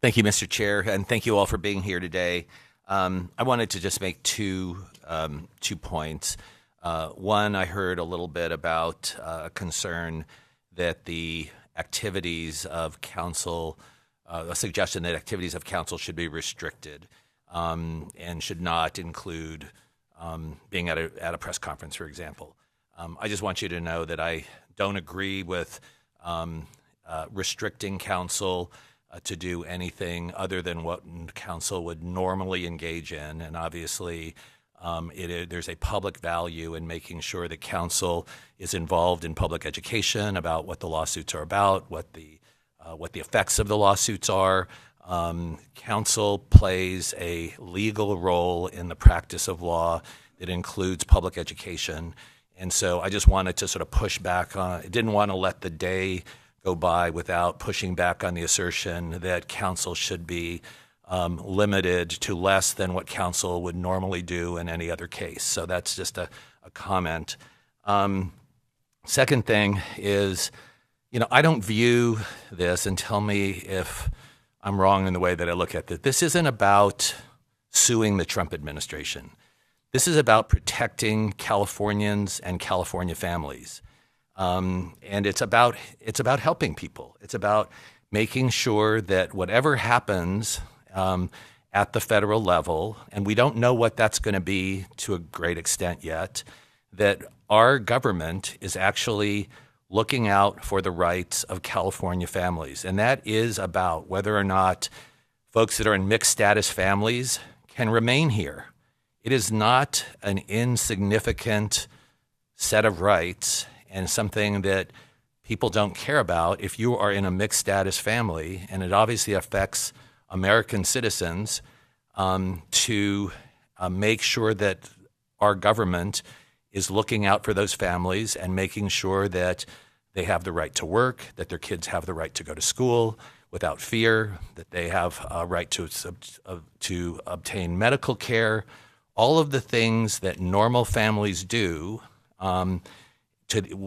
Thank you, Mr. Chair, and thank you all for being here today. I wanted to just make two points. One, I heard a little bit about a concern that the activities of council, a suggestion that activities of council should be restricted and should not include being at a press conference, for example. I just want you to know that I don't agree with restricting council to do anything other than what council would normally engage in. And obviously, there's a public value in making sure that council is involved in public education about what the lawsuits are about, what the effects of the lawsuits are. Council plays a legal role in the practice of law that includes public education. And so I just wanted to sort of push back on, I didn't want to let the day go by without pushing back on the assertion that council should be limited to less than what council would normally do in any other case. So that's just a comment. Second thing is, I don't view this, and tell me if I'm wrong in the way that I look at it. This isn't about suing the Trump administration. This is about protecting Californians and California families. And it's about helping people. It's about making sure that whatever happens at the federal level, and we don't know what that's going to be to a great extent yet, that our government is actually looking out for the rights of California families. And that is about whether or not folks that are in mixed status families can remain here. It is not an insignificant set of rights and something that people don't care about if you are in a mixed status family, and it obviously affects American citizens, to make sure that our government is looking out for those families and making sure that they have the right to work, that their kids have the right to go to school without fear, that they have a right to obtain medical care, all of the things that normal families do.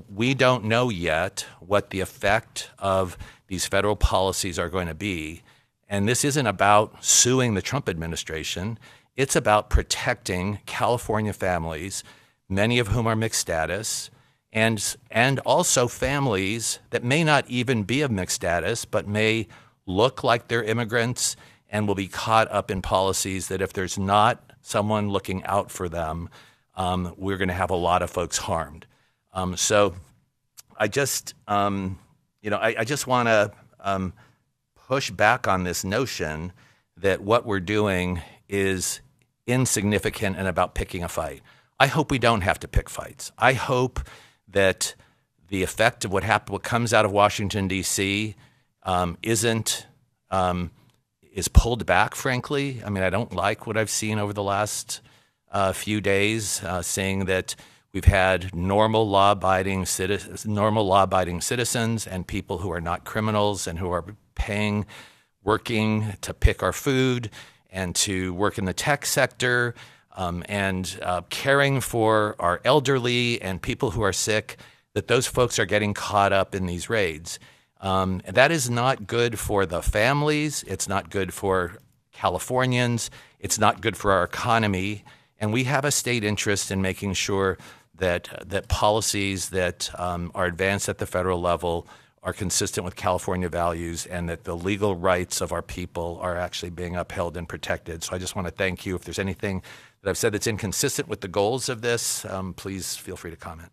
We don't know yet what the effect of these federal policies are going to be. And this isn't about suing the Trump administration. It's about protecting California families, many of whom are mixed status, and also families that may not even be of mixed status, but may look like they're immigrants and will be caught up in policies that if there's not someone looking out for them, we're going to have a lot of folks harmed. So I just, I just want to push back on this notion that what we're doing is insignificant and about picking a fight. I hope we don't have to pick fights. I hope that the effect of what comes out of Washington, D.C. Is pulled back, frankly. I mean, I don't like what I've seen over the last few days, saying that we've had normal law-abiding citizens and people who are not criminals and who are working to pick our food and to work in the tech sector and caring for our elderly and people who are sick, that those folks are getting caught up in these raids. And that is not good for the families. It's not good for Californians. It's not good for our economy. And we have a state interest in making sure that policies that are advanced at the federal level are consistent with California values and that the legal rights of our people are actually being upheld and protected. So I just want to thank you. If there's anything that I've said that's inconsistent with the goals of this, please feel free to comment.